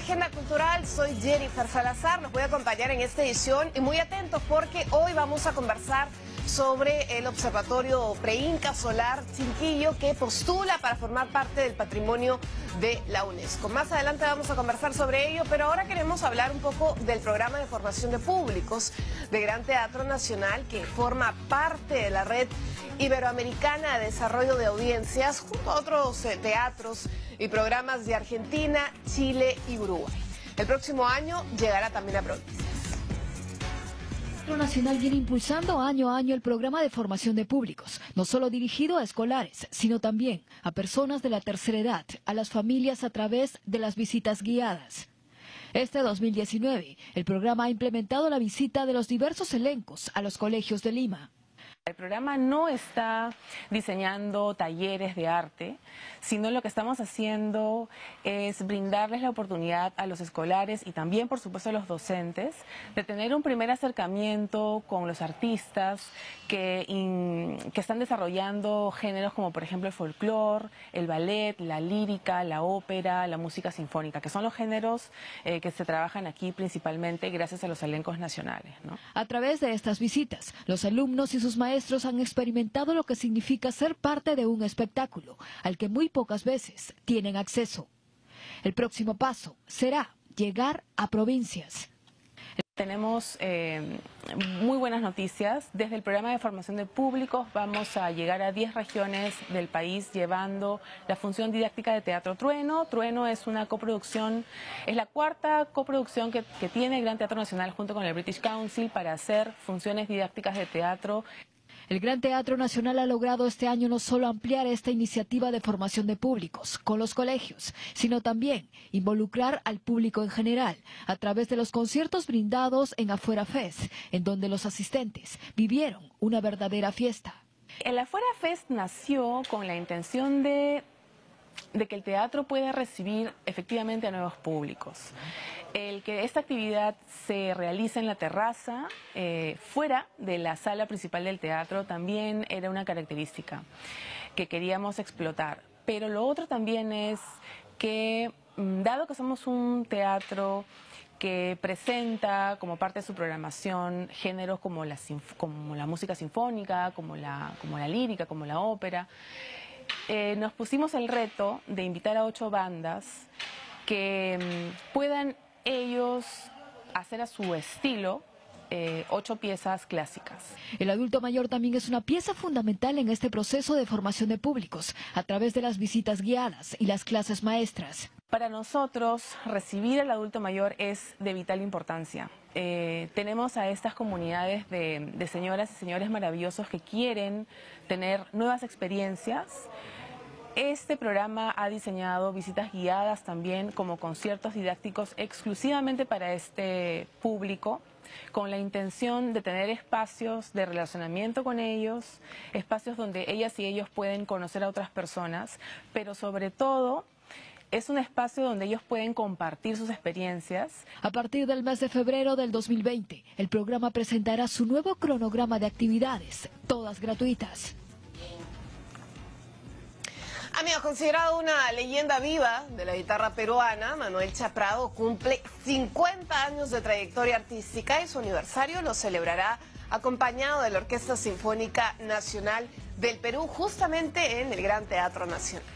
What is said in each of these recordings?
Agenda Cultural, soy Jennifer Salazar, los voy a acompañar en esta edición y muy atentos porque hoy vamos a conversar sobre el Observatorio Pre-Inca Solar Chinquillo que postula para formar parte del patrimonio de la UNESCO. Más adelante vamos a conversar sobre ello, pero ahora queremos hablar un poco del programa de formación de públicos de Gran Teatro Nacional que forma parte de la red iberoamericana de desarrollo de audiencias junto a otros teatros y programas de Argentina, Chile y Uruguay. El próximo año llegará también a provincias. El Teatro Nacional viene impulsando año a año el programa de formación de públicos, no solo dirigido a escolares, sino también a personas de la tercera edad, a las familias a través de las visitas guiadas. Este 2019, el programa ha implementado la visita de los diversos elencos a los colegios de Lima. El programa no está diseñando talleres de arte, sino lo que estamos haciendo es brindarles la oportunidad a los escolares y también, por supuesto, a los docentes de tener un primer acercamiento con los artistas que están desarrollando géneros como, por ejemplo, el folclore, el ballet, la lírica, la ópera, la música sinfónica, que son los géneros que se trabajan aquí principalmente gracias a los elencos nacionales, ¿no? A través de estas visitas, los alumnos y sus maestros han experimentado lo que significa ser parte de un espectáculo al que muy pocas veces tienen acceso. El próximo paso será llegar a provincias. Tenemos muy buenas noticias. Desde el programa de formación de públicos vamos a llegar a 10 regiones del país llevando la función didáctica de Teatro Trueno. Trueno es una coproducción, es la cuarta coproducción que tiene el Gran Teatro Nacional junto con el British Council para hacer funciones didácticas de teatro. El Gran Teatro Nacional ha logrado este año no solo ampliar esta iniciativa de formación de públicos con los colegios, sino también involucrar al público en general a través de los conciertos brindados en Afuera Fest, en donde los asistentes vivieron una verdadera fiesta. El Afuera Fest nació con la intención de que el teatro pueda recibir efectivamente a nuevos públicos. El que esta actividad se realice en la terraza, fuera de la sala principal del teatro, también era una característica que queríamos explotar. Pero lo otro también es que, dado que somos un teatro que presenta como parte de su programación géneros como la música sinfónica, como la lírica, como la ópera, nos pusimos el reto de invitar a 8 bandas que puedan ellos hacer a su estilo 8 piezas clásicas. El adulto mayor también es una pieza fundamental en este proceso de formación de públicos a través de las visitas guiadas y las clases maestras. Para nosotros, recibir al adulto mayor es de vital importancia. Tenemos a estas comunidades de señoras y señores maravillosos que quieren tener nuevas experiencias. Este programa ha diseñado visitas guiadas también como conciertos didácticos exclusivamente para este público, con la intención de tener espacios de relacionamiento con ellos, espacios donde ellas y ellos pueden conocer a otras personas, pero sobre todo es un espacio donde ellos pueden compartir sus experiencias. A partir del mes de febrero del 2020, el programa presentará su nuevo cronograma de actividades, todas gratuitas. Amigos, considerado una leyenda viva de la guitarra peruana, Manuel Chaprado cumple 50 años de trayectoria artística y su aniversario lo celebrará acompañado de la Orquesta Sinfónica Nacional del Perú, justamente en el Gran Teatro Nacional.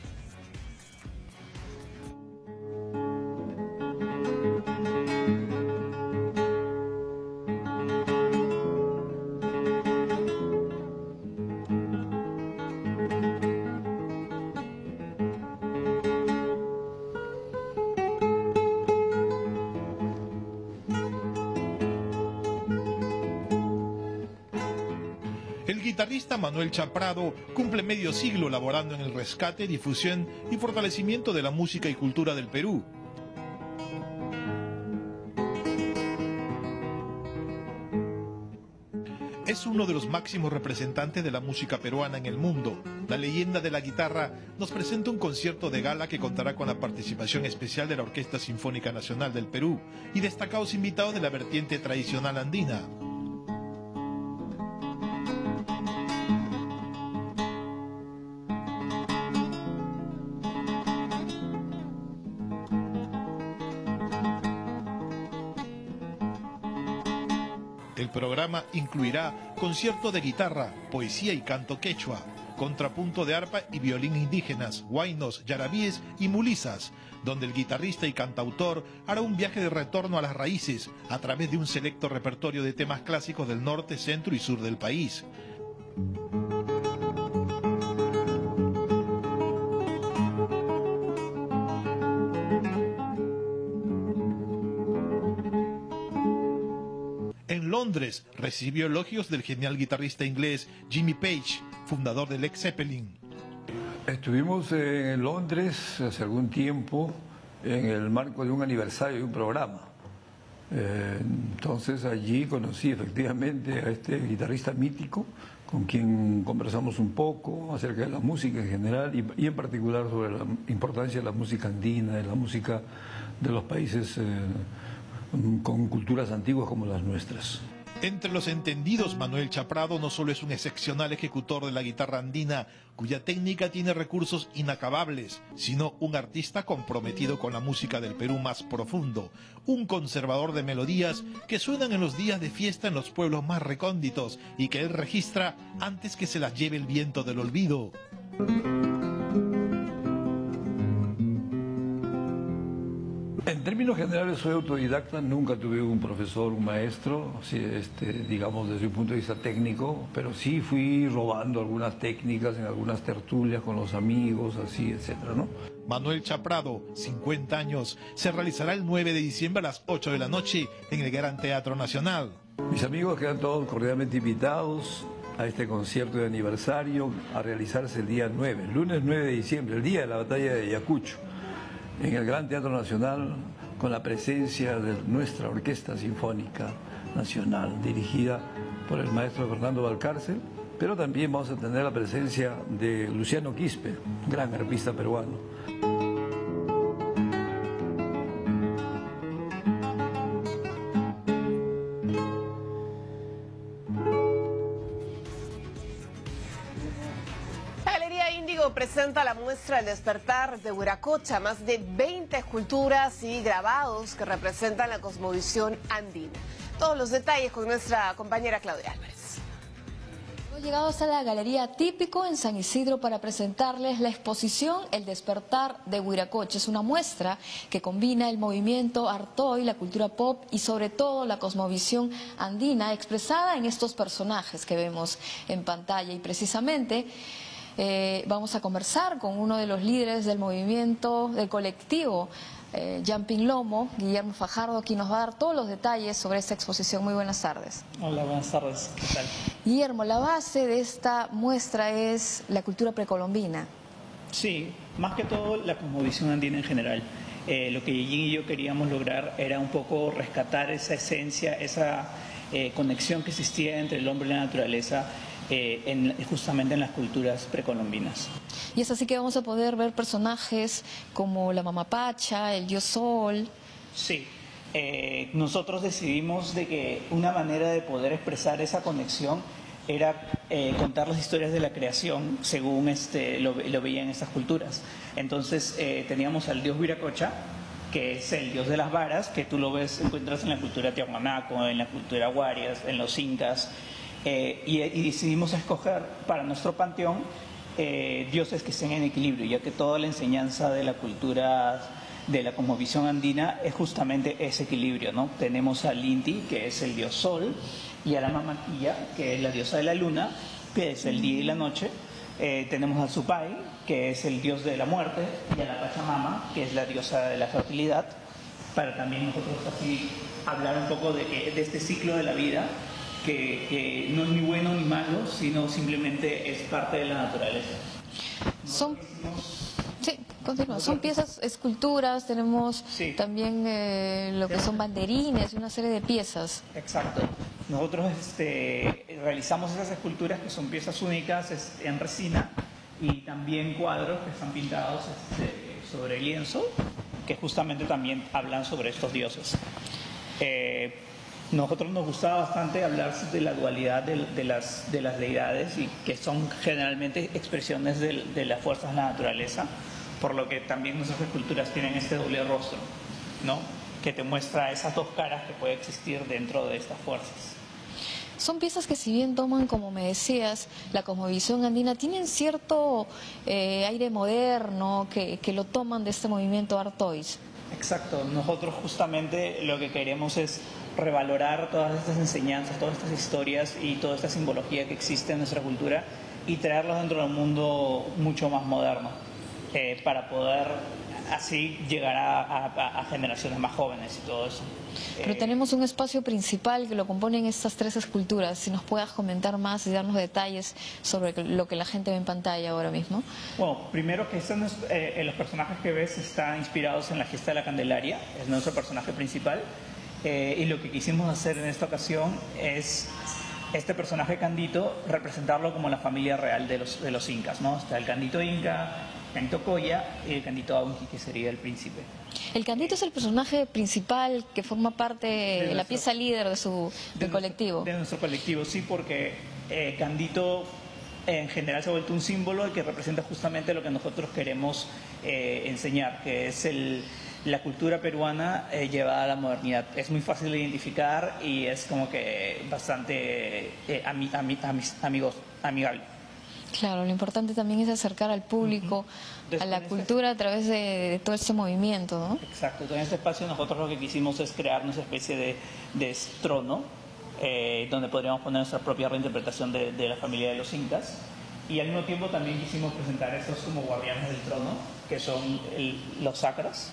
El guitarrista Manuel Chaprado cumple medio siglo laborando en el rescate, difusión y fortalecimiento de la música y cultura del Perú. Es uno de los máximos representantes de la música peruana en el mundo. La leyenda de la guitarra nos presenta un concierto de gala que contará con la participación especial de la Orquesta Sinfónica Nacional del Perú y destacados invitados de la vertiente tradicional andina. programa incluirá concierto de guitarra, poesía y canto quechua, contrapunto de arpa y violín indígenas, huaynos, yarabíes y mulisas, donde el guitarrista y cantautor hará un viaje de retorno a las raíces a través de un selecto repertorio de temas clásicos del norte, centro y sur del país. En Londres recibió elogios del genial guitarrista inglés Jimmy Page, fundador del Led Zeppelin. Estuvimos en Londres hace algún tiempo en el marco de un aniversario de un programa. Entonces allí conocí efectivamente a este guitarrista mítico con quien conversamos un poco acerca de la música en general y en particular sobre la importancia de la música andina, de la música de los países con culturas antiguas como las nuestras. Entre los entendidos, Manuel Chaprado no solo es un excepcional ejecutor de la guitarra andina, cuya técnica tiene recursos inacabables, sino un artista comprometido con la música del Perú más profundo, un conservador de melodías que suenan en los días de fiesta en los pueblos más recónditos y que él registra antes que se las lleve el viento del olvido. En términos generales soy autodidacta, nunca tuve un profesor, un maestro, digamos desde un punto de vista técnico, pero sí fui robando algunas técnicas en algunas tertulias con los amigos, así, etcétera, ¿no? Manuel Chaprado, 50 años, se realizará el 9 de diciembre a las 8 de la noche en el Gran Teatro Nacional. Mis amigos quedan todos cordialmente invitados a este concierto de aniversario a realizarse el día 9, lunes 9 de diciembre, el día de la batalla de Ayacucho, en el Gran Teatro Nacional, con la presencia de nuestra Orquesta Sinfónica Nacional, dirigida por el maestro Fernando Valcárcel, pero también vamos a tener la presencia de Luciano Quispe, gran arpista peruano. Presenta la muestra El Despertar de Huiracocha, más de 20 esculturas y grabados que representan la cosmovisión andina. Todos los detalles con nuestra compañera Claudia Álvarez. Hemos llegado hasta la Galería Típico en San Isidro para presentarles la exposición El Despertar de Huiracocha. Es una muestra que combina el movimiento Artoy, la cultura pop y sobre todo la cosmovisión andina expresada en estos personajes que vemos en pantalla. Y precisamente vamos a conversar con uno de los líderes del movimiento, del colectivo Jumping Lomo, Guillermo Fajardo, quien nos va a dar todos los detalles sobre esta exposición. Muy buenas tardes. Hola, buenas tardes. ¿Qué tal? Guillermo, la base de esta muestra es la cultura precolombina. Sí, más que todo la cosmovisión andina en general. Lo que Ying y yo queríamos lograr era un poco rescatar esa esencia, esa conexión que existía entre el hombre y la naturaleza, justamente en las culturas precolombinas. Y es así que vamos a poder ver personajes como la Mamapacha, el Dios Sol. Sí, nosotros decidimos de que una manera de poder expresar esa conexión era contar las historias de la creación según lo veían estas culturas. Entonces teníamos al dios Huiracocha, que es el dios de las varas, que tú lo ves, encuentras en la cultura tiahuanaco, en la cultura guarias, en los incas. Y decidimos escoger para nuestro panteón dioses que estén en equilibrio, ya que toda la enseñanza de la cultura de la cosmovisión andina es justamente ese equilibrio, ¿no? Tenemos al Inti, que es el dios sol, y a la Mamaquilla, que es la diosa de la luna, que es el día y la noche. Tenemos al Supay, que es el dios de la muerte, y a la Pachamama, que es la diosa de la fertilidad, para también nosotros así hablar un poco de este ciclo de la vida, que no es ni bueno ni malo, sino simplemente es parte de la naturaleza. Son piezas, esculturas, tenemos también lo que son banderines, una serie de piezas. Exacto. Nosotros realizamos esas esculturas que son piezas únicas en resina y también cuadros que están pintados sobre lienzo, que justamente también hablan sobre estos dioses. Nosotros nos gustaba bastante hablar de la dualidad de las deidades, y que son generalmente expresiones de las fuerzas de la naturaleza, por lo que también nuestras esculturas tienen este doble rostro, ¿no? Que te muestra esas dos caras que puede existir dentro de estas fuerzas. son piezas que si bien toman, como me decías, la cosmovisión andina, tienen cierto aire moderno que lo toman de este movimiento Art Toys. Exacto, nosotros justamente lo que queremos es revalorar todas estas enseñanzas, todas estas historias y toda esta simbología que existe en nuestra cultura y traerlos dentro de un mundo mucho más moderno, para poder así llegar a generaciones más jóvenes y todo eso. Pero tenemos un espacio principal que lo componen estas 3 esculturas. Si nos puedas comentar más y darnos detalles sobre lo que la gente ve en pantalla ahora mismo. Bueno, primero que los personajes que ves están inspirados en la Fiesta de la Candelaria, es nuestro personaje principal. Y lo que quisimos hacer en esta ocasión es este personaje Candito, representarlo como la familia real de los incas, ¿no? Está el Candito Inca, Candito Coya y el Candito Auqui, que sería el príncipe. El Candito es el personaje principal que forma parte de la pieza líder del colectivo. De nuestro colectivo, sí, porque Candito en general se ha vuelto un símbolo que representa justamente lo que nosotros queremos enseñar, que es la cultura peruana llevada a la modernidad. Es muy fácil de identificar y es como que bastante amigable. Claro, lo importante también es acercar al público a la cultura a través de todo este movimiento, ¿no? Exacto. En este espacio nosotros lo que quisimos es crear una especie de trono, donde podríamos poner nuestra propia reinterpretación de la familia de los incas. Y al mismo tiempo también quisimos presentar estos como guardianes del trono, que son los sacras.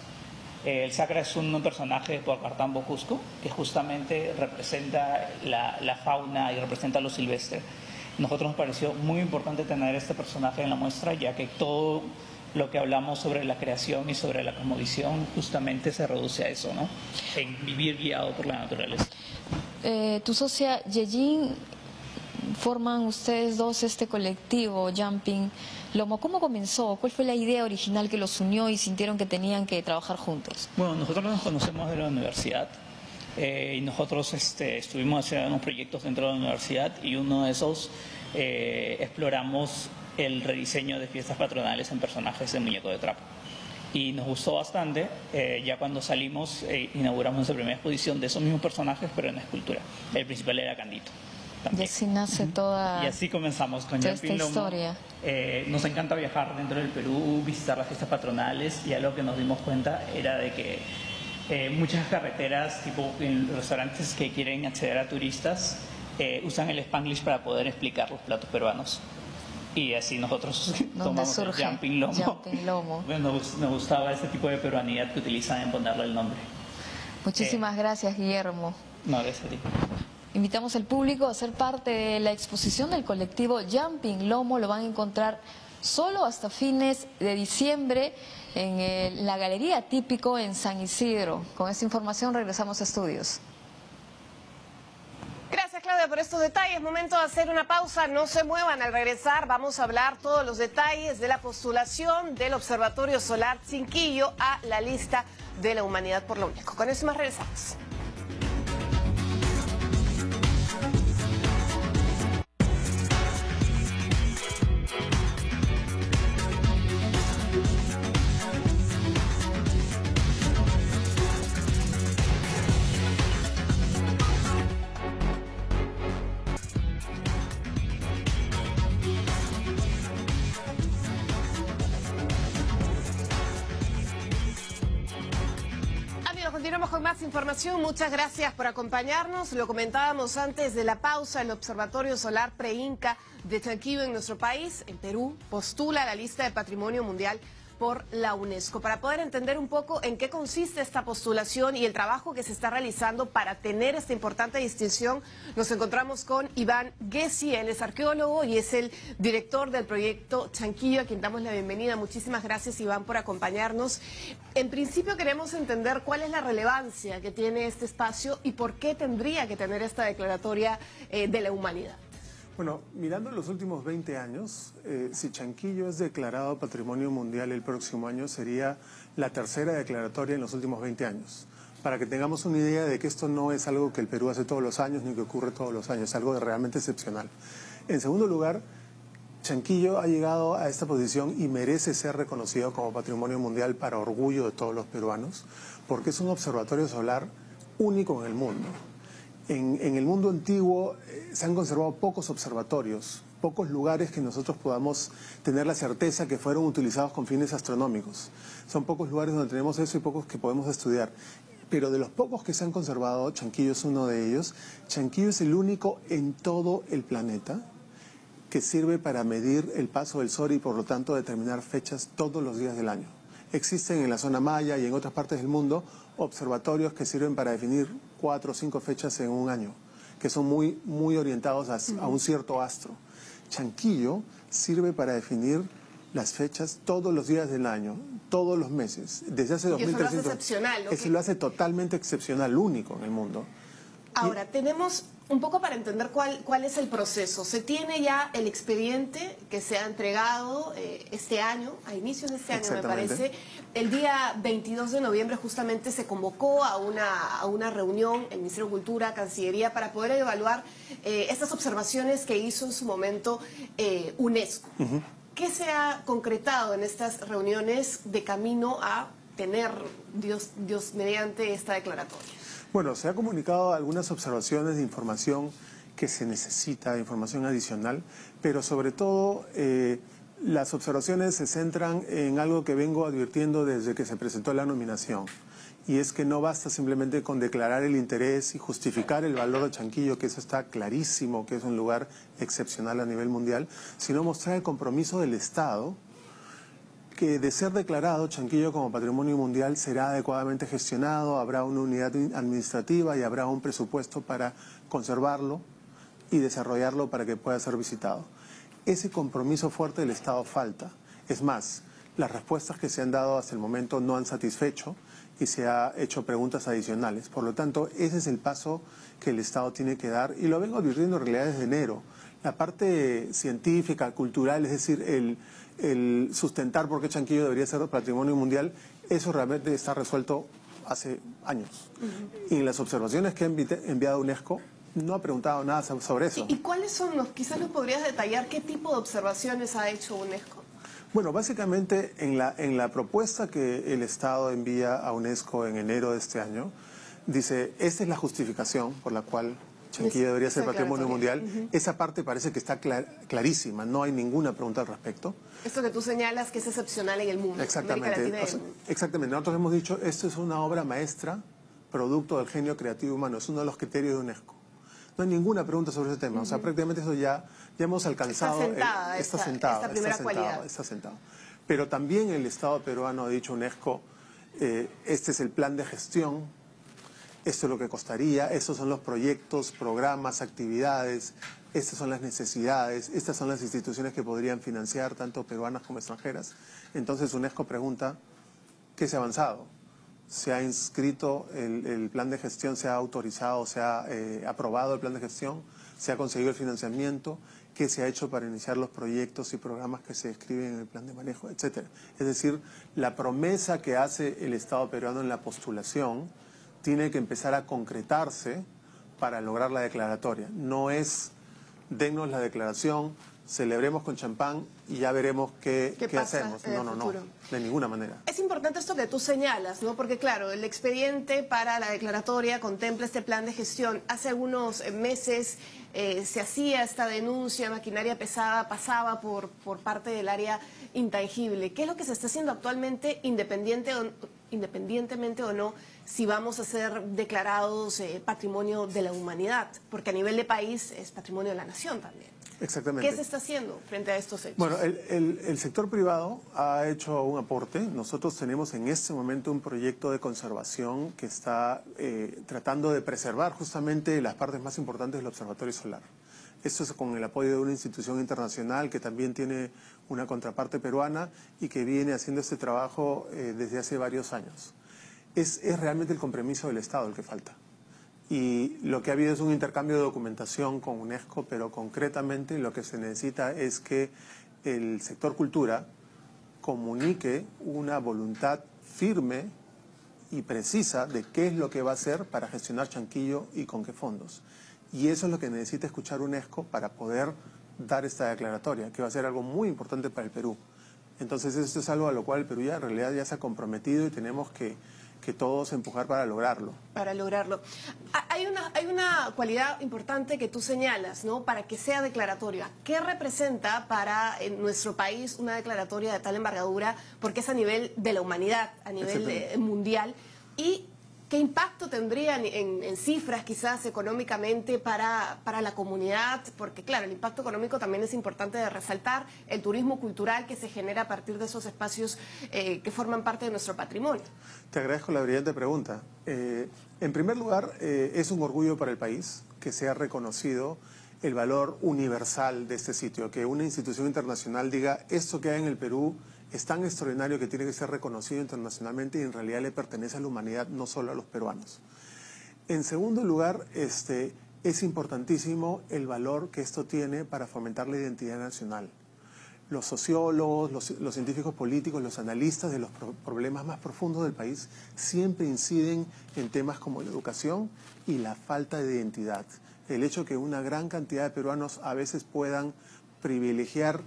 El Sacra es un personaje por Cartambo Cusco, que justamente representa la fauna y representa lo silvestre. Nosotros nos pareció muy importante tener este personaje en la muestra, ya que todo lo que hablamos sobre la creación y sobre la cosmovisión justamente se reduce a eso, ¿no? En vivir guiado por la naturaleza. Tu socia Yejin, forman ustedes dos este colectivo, Jumping Lomo. ¿Cómo comenzó? ¿Cuál fue la idea original que los unió y sintieron que tenían que trabajar juntos? Bueno, nosotros nos conocemos de la universidad y nosotros estuvimos haciendo unos proyectos dentro de la universidad y uno de esos exploramos el rediseño de fiestas patronales en personajes de muñeco de trapo. Y nos gustó bastante. Ya cuando salimos inauguramos nuestra primera exposición de esos mismos personajes, pero en escultura. El principal era Candito. También. Y así nace toda, y así comenzamos con toda esta historia. Nos encanta viajar dentro del Perú, visitar las fiestas patronales, y algo que nos dimos cuenta era de que muchas carreteras, tipo en restaurantes que quieren acceder a turistas, usan el Spanglish para poder explicar los platos peruanos. Y así nosotros tomamos el Jumping Lomo. Jumping Lomo. Nos gustaba ese tipo de peruanidad que utilizan en ponerle el nombre. Muchísimas gracias, Guillermo. No, gracias a ti. Invitamos al público a ser parte de la exposición del colectivo Jumping Lomo. Lo van a encontrar solo hasta fines de diciembre en la Galería Típico en San Isidro. Con esta información regresamos a estudios. Gracias, Claudia, por estos detalles. Momento de hacer una pausa. No se muevan. Al regresar vamos a hablar todos los detalles de la postulación del Observatorio Solar Chinquillo a la lista de la humanidad por la UNESCO. Con eso más regresamos. Continuamos con más información. Muchas gracias por acompañarnos. Lo comentábamos antes de la pausa. El Observatorio Solar Pre-Inca de Chanquillo en nuestro país, en Perú, postula la lista de Patrimonio Mundial por la UNESCO. Para poder entender un poco en qué consiste esta postulación y el trabajo que se está realizando para tener esta importante distinción, nos encontramos con Iván Gessi. Él es arqueólogo y es el director del proyecto Chanquillo, a quien damos la bienvenida. Muchísimas gracias, Iván, por acompañarnos. En principio queremos entender cuál es la relevancia que tiene este espacio y por qué tendría que tener esta declaratoria de la humanidad. Bueno, mirando los últimos 20 años, si Chanquillo es declarado Patrimonio Mundial el próximo año, sería la tercera declaratoria en los últimos 20 años. Para que tengamos una idea de que esto no es algo que el Perú hace todos los años ni que ocurre todos los años, es algo realmente excepcional. En segundo lugar, Chanquillo ha llegado a esta posición y merece ser reconocido como Patrimonio Mundial para orgullo de todos los peruanos, porque es un observatorio solar único en el mundo. En el mundo antiguo se han conservado pocos observatorios, pocos lugares que nosotros podamos tener la certeza que fueron utilizados con fines astronómicos. Son pocos lugares donde tenemos eso y pocos que podemos estudiar. Pero de los pocos que se han conservado, Chanquillo es uno de ellos. Chanquillo es el único en todo el planeta que sirve para medir el paso del sol y por lo tanto determinar fechas todos los días del año. Existen en la zona maya y en otras partes del mundo observatorios que sirven para definir 4 o 5 fechas en un año, que son muy orientados a un cierto astro. Chanquillo sirve para definir las fechas todos los días del año, todos los meses, desde hace 2300. Eso lo hace excepcional. Eso lo hace totalmente excepcional, único en el mundo. Ahora, tenemos un poco para entender cuál es el proceso. Se tiene ya el expediente que se ha entregado este año, a inicios de este año me parece. El día 22 de noviembre justamente se convocó a una reunión el Ministerio de Cultura, Cancillería, para poder evaluar estas observaciones que hizo en su momento UNESCO. ¿Qué se ha concretado en estas reuniones de camino a tener, Dios mediante, esta declaratoria? Bueno, se ha comunicado algunas observaciones de información que se necesita, de información adicional, pero sobre todo las observaciones se centran en algo que vengo advirtiendo desde que se presentó la nominación, y es que no basta simplemente con declarar el interés y justificar el valor de Chanquillo, que eso está clarísimo, que es un lugar excepcional a nivel mundial, sino mostrar el compromiso del Estado que de ser declarado Chanquillo como Patrimonio Mundial será adecuadamente gestionado, habrá una unidad administrativa y habrá un presupuesto para conservarlo y desarrollarlo para que pueda ser visitado. Ese compromiso fuerte del Estado falta. Es más, las respuestas que se han dado hasta el momento no han satisfecho y se ha hecho preguntas adicionales. Por lo tanto, ese es el paso que el Estado tiene que dar, y lo vengo advirtiendo en realidad desde enero. La parte científica, cultural, es decir, el sustentar por qué Chanquillo debería ser patrimonio mundial, eso realmente está resuelto hace años. Y en las observaciones que ha enviado UNESCO no ha preguntado nada sobre eso. ¿Y cuáles son quizás nos podrías detallar qué tipo de observaciones ha hecho UNESCO? Bueno, básicamente en la propuesta que el Estado envía a UNESCO en enero de este año, dice, esta es la justificación por la cual Chanquillo debería ser patrimonio mundial. Esa parte parece que está clarísima, no hay ninguna pregunta al respecto. Esto que tú señalas que es excepcional en el mundo. Exactamente. Exactamente. Nosotros hemos dicho, esto es una obra maestra, producto del genio creativo humano, es uno de los criterios de UNESCO. No hay ninguna pregunta sobre ese tema. O sea, prácticamente eso ya hemos alcanzado. Está sentada esta primera cualidad. Está sentado. Pero también el Estado peruano ha dicho UNESCO, este es el plan de gestión, esto es lo que costaría, estos son los proyectos, programas, actividades, estas son las necesidades, estas son las instituciones que podrían financiar, tanto peruanas como extranjeras. Entonces UNESCO pregunta, ¿qué se ha avanzado? ¿Se ha inscrito el plan de gestión, se ha autorizado, se ha aprobado el plan de gestión, se ha conseguido el financiamiento? ¿Qué se ha hecho para iniciar los proyectos y programas que se describen en el plan de manejo, etcétera? Es decir, la promesa que hace el Estado peruano en la postulación tiene que empezar a concretarse para lograr la declaratoria. No es, dennos la declaración, celebremos con champán y ya veremos qué hacemos. No, de ninguna manera. Es importante esto que tú señalas, ¿no? Porque claro, el expediente para la declaratoria contempla este plan de gestión. Hace algunos meses se hacía esta denuncia, maquinaria pesada pasaba por parte del área intangible. ¿Qué es lo que se está haciendo actualmente, independientemente o no, si vamos a ser declarados patrimonio de la humanidad? Porque a nivel de país es patrimonio de la nación también. Exactamente. ¿Qué se está haciendo frente a estos hechos? Bueno, el sector privado ha hecho un aporte. Nosotros tenemos en este momento un proyecto de conservación que está tratando de preservar justamente las partes más importantes del observatorio solar. Esto es con el apoyo de una institución internacional que también tiene una contraparte peruana y que viene haciendo este trabajo desde hace varios años. Es realmente el compromiso del Estado el que falta. Y lo que ha habido es un intercambio de documentación con UNESCO, pero concretamente lo que se necesita es que el sector cultura comunique una voluntad firme y precisa de qué es lo que va a hacer para gestionar Chanquillo y con qué fondos. Y eso es lo que necesita escuchar UNESCO para poder dar esta declaratoria, que va a ser algo muy importante para el Perú. Entonces esto es algo a lo cual el Perú ya en realidad ya se ha comprometido y tenemos que que todos empujar para lograrlo. Para lograrlo. Hay una cualidad importante que tú señalas, ¿no? Para que sea declaratoria. ¿Qué representa para nuestro país una declaratoria de tal envergadura? Porque es a nivel de la humanidad, a nivel mundial. ¿Y qué impacto tendría en cifras, quizás económicamente, para la comunidad? Porque, claro, el impacto económico también es importante de resaltar, el turismo cultural que se genera a partir de esos espacios que forman parte de nuestro patrimonio. Te agradezco la brillante pregunta. En primer lugar, es un orgullo para el país que sea reconocido el valor universal de este sitio, que una institución internacional diga esto que hay en el Perú es tan extraordinario que tiene que ser reconocido internacionalmente y en realidad le pertenece a la humanidad, no solo a los peruanos. En segundo lugar, es importantísimo el valor que esto tiene para fomentar la identidad nacional. Los sociólogos, los científicos políticos, los analistas de los problemas más profundos del país siempre inciden en temas como la educación y la falta de identidad. El hecho que una gran cantidad de peruanos a veces puedan privilegiar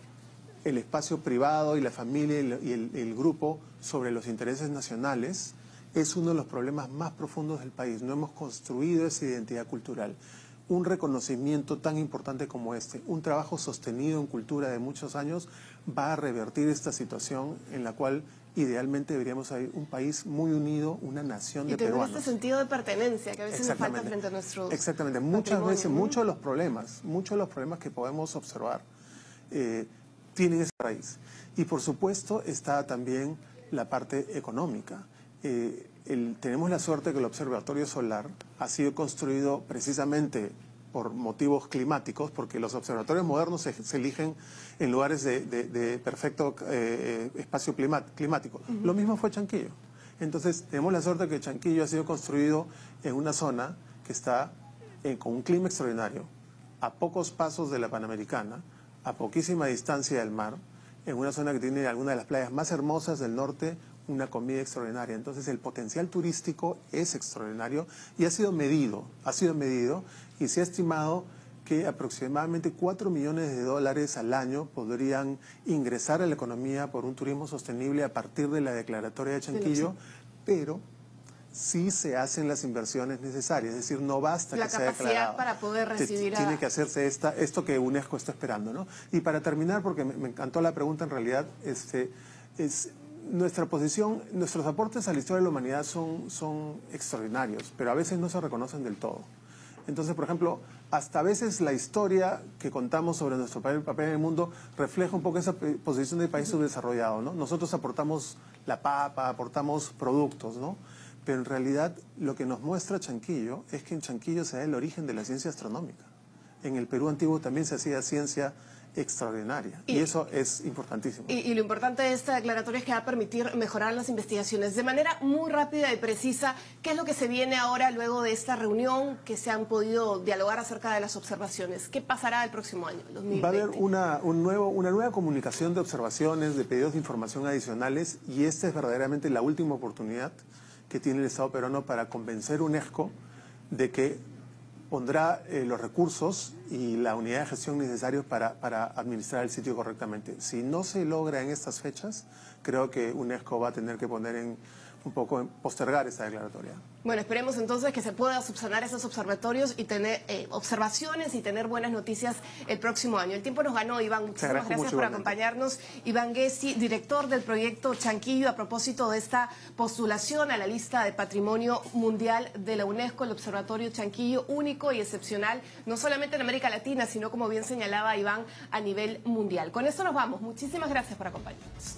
el espacio privado y la familia y el grupo sobre los intereses nacionales es uno de los problemas más profundos del país. No hemos construido esa identidad cultural. Un reconocimiento tan importante como este, un trabajo sostenido en cultura de muchos años, va a revertir esta situación en la cual idealmente deberíamos ser un país muy unido, una nación de peruanos. Y tener este sentido de pertenencia que a veces nos falta frente a nuestros Exactamente. Muchas veces, muchos de los problemas que podemos observar tienen esa raíz. Y por supuesto está también la parte económica. Tenemos la suerte que el Observatorio Solar ha sido construido precisamente por motivos climáticos, porque los observatorios modernos se eligen en lugares de perfecto espacio climático. Lo mismo fue Chanquillo. Entonces tenemos la suerte que Chanquillo ha sido construido en una zona que está con un clima extraordinario, a pocos pasos de la Panamericana, a poquísima distancia del mar, en una zona que tiene algunas de las playas más hermosas del norte, una comida extraordinaria. Entonces el potencial turístico es extraordinario y ha sido medido y se ha estimado que aproximadamente 4 millones de dólares al año podrían ingresar a la economía por un turismo sostenible a partir de la declaratoria de Chanquillo, pero sí se hacen las inversiones necesarias, es decir, no basta que sea declarado. La capacidad para poder recibir Tiene que hacerse esto que UNESCO está esperando, ¿no? Y para terminar, porque me encantó la pregunta en realidad, nuestra posición, nuestros aportes a la historia de la humanidad son extraordinarios, pero a veces no se reconocen del todo. Entonces, por ejemplo, hasta a veces la historia que contamos sobre nuestro papel en el mundo refleja un poco esa posición del país subdesarrollado, ¿no? Nosotros aportamos la papa, aportamos productos, ¿no? Pero en realidad lo que nos muestra Chanquillo es que en Chanquillo se da el origen de la ciencia astronómica. En el Perú antiguo también se hacía ciencia extraordinaria y eso es importantísimo. Y lo importante de esta declaratoria es que va a permitir mejorar las investigaciones. De manera muy rápida y precisa, ¿qué es lo que se viene ahora luego de esta reunión que se han podido dialogar acerca de las observaciones? ¿Qué pasará el próximo año, 2020? Va a haber una nueva comunicación de observaciones, de pedidos de información adicionales y esta es verdaderamente la última oportunidad que tiene el Estado peruano para convencer a UNESCO de que pondrá los recursos y la unidad de gestión necesarios para administrar el sitio correctamente. Si no se logra en estas fechas, creo que UNESCO va a tener que poner postergar esta declaratoria. Bueno, esperemos entonces que se pueda subsanar esos observatorios y tener observaciones y tener buenas noticias el próximo año. El tiempo nos ganó, Iván. Muchísimas gracias por acompañarnos. Iván Gessi, director del proyecto Chanquillo, a propósito de esta postulación a la lista de Patrimonio Mundial de la UNESCO, el Observatorio Chanquillo, único y excepcional, no solamente en América Latina, sino, como bien señalaba Iván, a nivel mundial. Con esto nos vamos. Muchísimas gracias por acompañarnos.